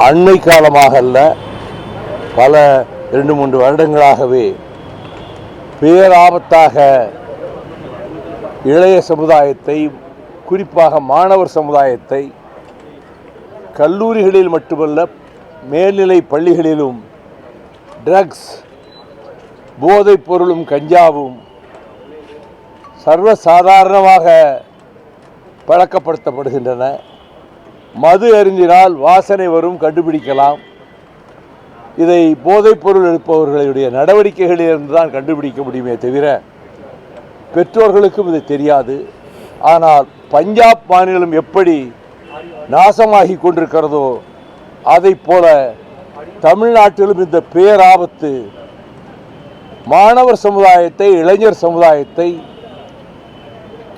அண்மை காலமாக அல்ல, பல 2-3 வருடங்களாகவே பேராபத்தாக இளைய சமுதாயத்தை, குறிப்பாக மாணவர் சமுதாயத்தை கல்லூரிகளில் மட்டுமல்ல மேல்நிலை பள்ளிகளிலும் ட்ரக்ஸ், போதைப் பொருளும் கஞ்சாவும் சர்வசாதாரணமாக பழக்கப்படுத்தப்படுகின்றன. மது அருந்தினால் வாசனை வரும், கண்டுபிடிக்கலாம். இதை போதைப் பொருள் எடுப்பவர்களுடைய நடவடிக்கைகளிலிருந்து தான் கண்டுபிடிக்க முடியுமே தவிர பெற்றோர்களுக்கும் இது தெரியாது. ஆனால் பஞ்சாப் மாநிலம் எப்படி நாசமாகி கொண்டிருக்கிறதோ அதை போல தமிழ்நாட்டிலும் இந்த பேராபத்து மாணவர் சமுதாயத்தை, இளைஞர் சமுதாயத்தை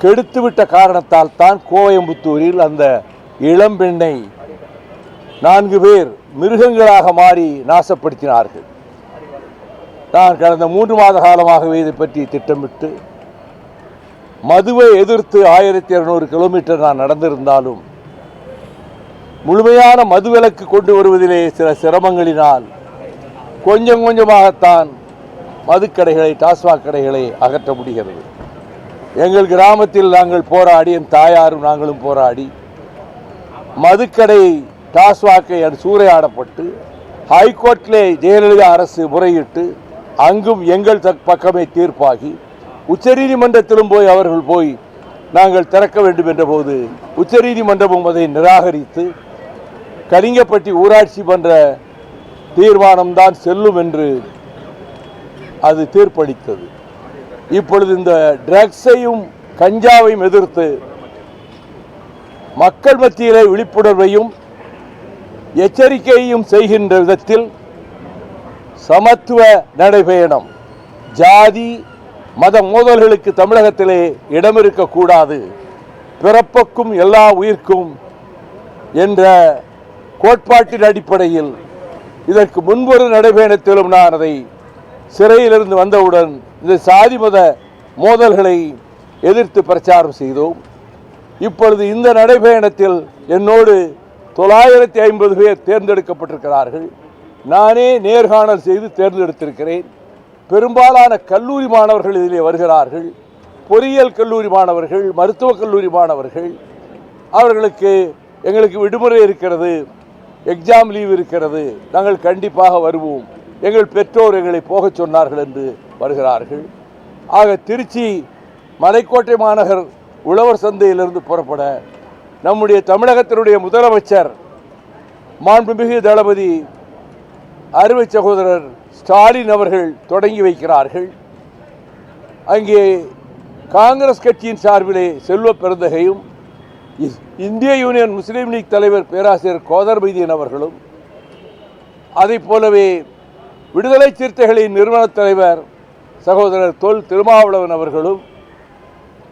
கெடுத்துவிட்ட காரணத்தால் தான் கோயம்புத்தூரில் அந்த இளம்பெண்ணை 4 பேர் மிருகங்களாக மாறி நாசப்படுத்தினார்கள். நான் கடந்த 3 மாத காலமாகவே இதை பற்றி திட்டமிட்டு மதுவை எதிர்த்து 1200 கிலோமீட்டர் நான் நடந்திருந்தாலும் முழுமையான மதுவிலக்கு கொண்டு வருவதிலே சில சிரமங்களினால் கொஞ்சம் கொஞ்சமாகத்தான் மதுக்கடைகளை, டாஸ்மாக் கடைகளை அகற்ற முடிகிறது. எங்கள் கிராமத்தில் நாங்கள் போராடி, என் தாயாரும் நாங்களும் போராடி மதுக்கடை டாஸ்மாகை சூறையாடப்பட்டு ஹைகோர்ட்டிலே ஜெயலலிதா அரசு முறையிட்டு அங்கும் எங்கள் பக்கமே தீர்ப்பாகி உச்சநீதிமன்றத்திலும் அவர்கள் போய் நாங்கள் திறக்க வேண்டும் என்ற போது உச்சநீதிமன்றமும் அதை நிராகரித்து கலிங்கப்பட்டி ஊராட்சி மன்ற தீர்மானம்தான் செல்லும் என்று அது தீர்ப்பளித்தது. இப்பொழுது இந்த ட்ரக்ஸையும் கஞ்சாவையும் எதிர்த்து மக்கள் மத்தியிலே விழிப்புணர்வையும் எச்சரிக்கையையும் செய்கின்ற விதத்தில் சமத்துவ நடைபயணம், ஜாதி மத மோதல்களுக்கு தமிழகத்திலே இடம் இருக்கக்கூடாது, பிறப்புக்கும் எல்லா உயிர்க்கும் என்ற கோட்பாட்டின் அடிப்படையில் இதற்கு முன்பொரு நடைபயணத்திலும் நான் அதை சிறையிலிருந்து வந்தவுடன் இந்த சாதி மத மோதல்களை எதிர்த்து பிரச்சாரம் செய்தோம். இப்பொழுது இந்த நடைபயணத்தில் என்னோடு 950 பேர் தேர்ந்தெடுக்கப்பட்டிருக்கிறார்கள். நானே நேர்காணல் செய்து தேர்ந்தெடுத்திருக்கிறேன். பெரும்பாலான கல்லூரி மாணவர்கள் இதிலே வருகிறார்கள். பொறியியல் கல்லூரி மாணவர்கள், மருத்துவக் கல்லூரி மாணவர்கள். அவர்களுக்கு எங்களுக்கு விடுமுறை இருக்கிறது, எக்ஸாம் லீவ் இருக்கிறது, நாங்கள் கண்டிப்பாக வருவோம், எங்கள் பெற்றோர் எங்களை போகச் சொன்னார்கள் என்று வருகிறார்கள். ஆக திருச்சி மலைக்கோட்டை மாநகர் உழவர் சந்தையிலிருந்து புறப்பட நம்முடைய தமிழகத்தினுடைய முதலமைச்சர் மாண்புமிகு தளபதி அருமை சகோதரர் ஸ்டாலின் அவர்கள் தொடங்கி வைக்கிறார்கள். அங்கே காங்கிரஸ் கட்சியின் சார்பிலே செல்வ பெருந்தகையும் இந்திய யூனியன் முஸ்லீம் லீக் தலைவர் பேராசிரியர் கோதர் மைதீன் அவர்களும், அதை போலவே விடுதலை சிறுத்தைகளின் நிறுவன தலைவர் சகோதரர் தொல் திருமாவளவன் அவர்களும்,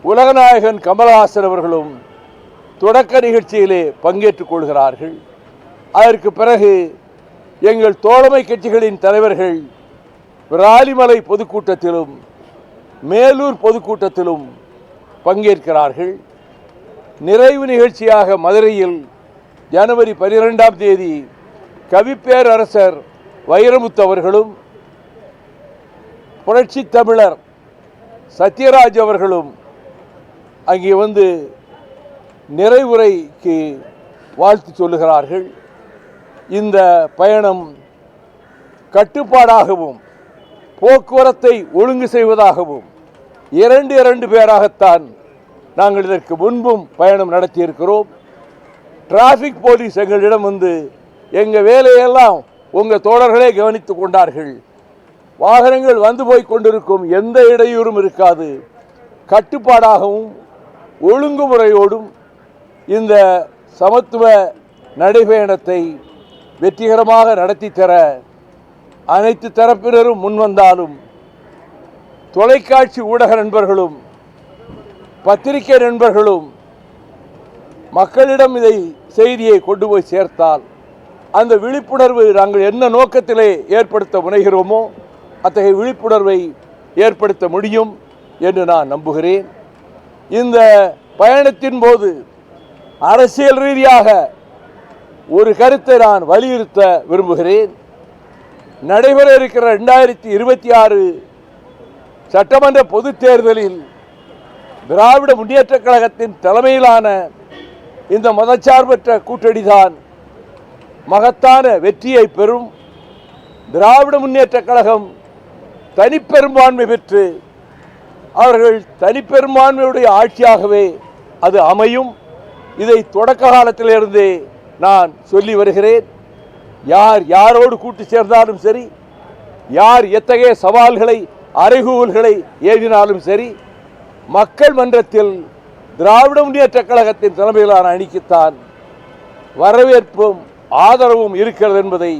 உலகநாயகன் கமல்ஹாசன் அவர்களும் தொடக்க நிகழ்ச்சியிலே பங்கேற்றுக் கொள்கிறார்கள். அதற்கு பிறகு எங்கள் தோழமை கட்சிகளின் தலைவர்கள் விராலிமலை பொதுக்கூட்டத்திலும் மேலூர் பொதுக்கூட்டத்திலும் பங்கேற்கிறார்கள். நிறைவு நிகழ்ச்சியாக மதுரையில் ஜனவரி 12ஆம் தேதி கவிப்பேரரசர் வைரமுத்து அவர்களும் புரட்சி தமிழர் சத்யராஜ் அவர்களும் அங்கே வந்து நிறைவுரைக்கு வாழ்த்து சொல்லுகிறார்கள். இந்த பயணம் கட்டுப்பாடாகவும் போக்குவரத்தை ஒழுங்கு செய்வதாகவும் 2 பேராகத்தான் நாங்கள் இதற்கு முன்பும் பயணம் நடத்தியிருக்கிறோம். டிராஃபிக் போலீஸ் எங்களிடம் வந்து எங்கள் வேலையெல்லாம் உங்கள் தோழர்களே கவனித்து கொண்டார்கள், வாகனங்கள் வந்து போய் கொண்டிருக்கும், எந்த இடையூறும் இருக்காது, கட்டுப்பாடாகவும் ஒழுங்குமுறையோடும் இந்த சமத்துவ நடைபயணத்தை வெற்றிகரமாக நடத்தி தர அனைத்து தரப்பினரும் முன்வந்தாலும் தொலைக்காட்சி ஊடக நண்பர்களும் பத்திரிகை நண்பர்களும் மக்களிடம் இதை செய்தியை கொண்டு போய் சேர்த்தால் அந்த விழிப்புணர்வு நாங்கள் என்ன நோக்கத்திலே ஏற்படுத்த முனைகிறோமோ அத்தகைய விழிப்புணர்வை ஏற்படுத்த முடியும் என்று நான் நம்புகிறேன். இந்த பயணத்தின் போது அரசியல் ரீதியாக ஒரு கருத்தை நான் வலியுறுத்த விரும்புகிறேன். நடைபெற இருக்கிற 2026 சட்டமன்ற பொதுத் தேர்தலில் திராவிட முன்னேற்றக் கழகத்தின் தலைமையிலான இந்த மதச்சார்பற்ற கூட்டணிதான் மகத்தான வெற்றியை பெறும். திராவிட முன்னேற்றக் கழகம் தனிப்பெரும்பான்மை பெற்று அவர்கள் தனிப்பெரும்பான்மையுடைய ஆட்சியாகவே அது அமையும். இதை தொடக்க காலத்திலிருந்தே நான் சொல்லி வருகிறேன். யார் யாரோடு கூட்டு சேர்ந்தாலும் சரி, யார் எத்தகைய சவால்களை அறைகூவல்களை ஏவினாலும் சரி, மக்கள் மன்றத்தில் திராவிட முன்னேற்றக் கழகத்தின் தலைமையிலான அணிக்குத்தான் வரவேற்பும் ஆதரவும் இருக்கிறது என்பதை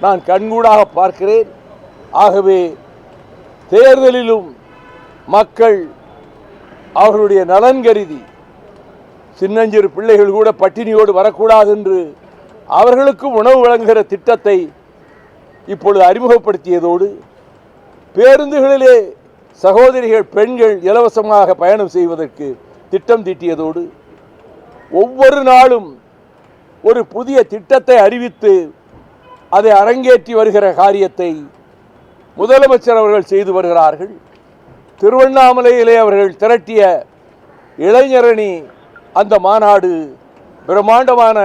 நான் கண்கூடாக பார்க்கிறேன். ஆகவே தேர்தலிலும் மக்கள் அவர்களுடைய நலன் கருதி சின்னஞ்சிறு பிள்ளைகள் கூட பட்டினியோடு வரக்கூடாது என்று அவர்களுக்கும் உணவு வழங்குகிற திட்டத்தை இப்பொழுது அறிமுகப்படுத்தியதோடு, பேருந்துகளிலே சகோதரிகள் பெண்கள் இலவசமாக பயணம் செய்வதற்கு திட்டம் தீட்டியதோடு, ஒவ்வொரு நாளும் ஒரு புதிய திட்டத்தை அறிவித்து அதை அரங்கேற்றி வருகிற காரியத்தை முதலமைச்சர் அவர்கள் செய்து வருகிறார்கள். திருவண்ணாமலையிலே அவர்கள் திரட்டிய இளைஞரணி அந்த மாநாடு பிரம்மாண்டமான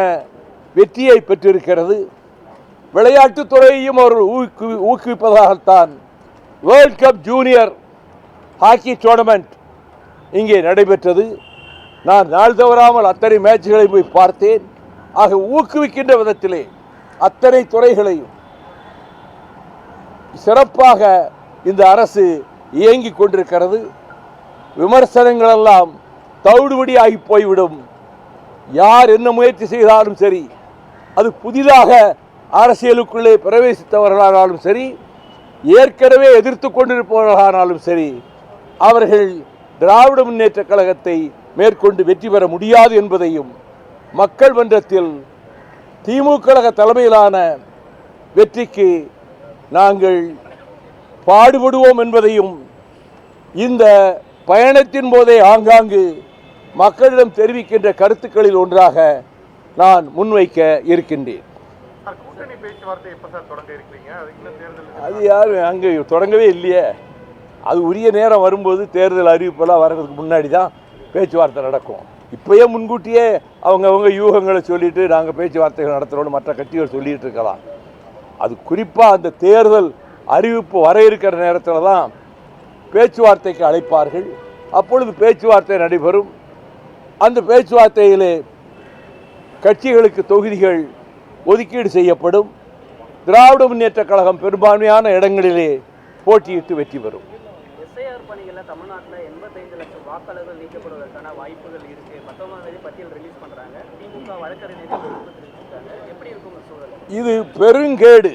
வெற்றியை பெற்றிருக்கிறது. விளையாட்டுத் துறையையும் அவர்கள் ஊக்குவிப்பதாகத்தான் world cup junior hockey tournament இங்கே நடைபெற்றது. நான் நாள் தவறாமல் அத்தனை மேட்சுகளை போய் பார்த்தேன். ஆக ஊக்குவிக்கின்ற விதத்திலே அத்தனை துறைகளையும் சிறப்பாக இந்த அரசு இயங்கிக் கொண்டிருக்கிறது. விமர்சனங்கள் எல்லாம் தவிடுபடியாகி போய்விடும். யார் என்ன முயற்சி செய்தாலும் சரி, அது புதிதாக அரசியலுக்குள்ளே பிரவேசித்தவர்களானாலும் சரி, ஏற்கனவே எதிர்த்து கொண்டிருப்பவர்களானாலும் சரி, அவர்கள் திராவிட முன்னேற்றக் கழகத்தை மேற்கொண்டு வெற்றி பெற முடியாது என்பதையும், மக்கள் மன்றத்தில் திமுக கழக தலைமையிலான வெற்றிக்கு நாங்கள் பாடுபடுவோம் என்பதையும் இந்த பயணத்தின் போதே ஆங்காங்கு மக்களிடம் தெரிவிக்கின்ற கருத்துக்களில் ஒன்றாக நான் முன்வைக்க இருக்கின்றேன். அது யார் அங்கே தொடங்கவே இல்லையே. அது உரிய நேரம் வரும்போது தேர்தல் அறிவிப்பெல்லாம் வர்றதுக்கு முன்னாடி தான் பேச்சுவார்த்தை நடக்கும். இப்போயே முன்கூட்டியே அவங்க யூகங்களை சொல்லிட்டு நாங்கள் பேச்சுவார்த்தைகள் நடத்துகிறோன்னு மற்ற கட்சிகள் சொல்லிட்டு இருக்கலாம். அது குறிப்பாக அந்த தேர்தல் அறிவிப்பு வர இருக்கிற நேரத்தில் தான் பேச்சுவார்த்தைக்கு அழைப்பார்கள். அப்பொழுது பேச்சுவார்த்தை நடைபெறும். அந்த பேச்சுவார்த்தையிலே கட்சிகளுக்கு தொகுதிகள் ஒதுக்கீடு செய்யப்படும். திராவிட முன்னேற்றக் கழகம் பெரும்பான்மையான இடங்களிலே போட்டியிட்டு வெற்றி பெறும். எஸ்ஐஆர் பணிகளில் தமிழ்நாட்டில் 85 லட்சம் வாக்காளர்கள் நீக்கப்படுவதற்கான வாய்ப்புகள் இருக்கு. 19ஆம் தேதி பட்டியல் ரிலீஸ் பண்றாங்க. திமுக வழக்கறிஞர்கள் எப்படி இருக்கும் சூழல்? இது பெருங்கேடு.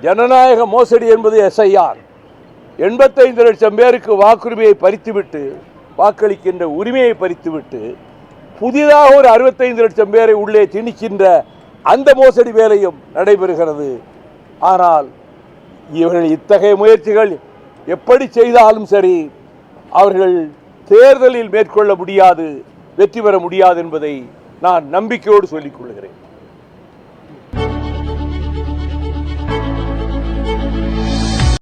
ஜனநாயக மோசடி என்பது எஸ்ஐஆர். 85 லட்சம் பேருக்கு வாக்குரிமையை பறித்துவிட்டு, வாக்களிக்கின்ற உரிமையை பறித்துவிட்டு, புதிதாக ஒரு 65 லட்சம் பேரை உள்ளே திணிக்கின்ற அந்த மோசடி வேலையும் நடைபெறுகிறது. ஆனால் இவர்கள் இத்தகைய முயற்சிகள் எப்படி செய்தாலும் சரி, அவர்கள் தேர்தலில் மேற்கொள்ள முடியாது, வெற்றி பெற முடியாது என்பதை நான் நம்பிக்கையோடு சொல்லிக் கொள்கிறேன்.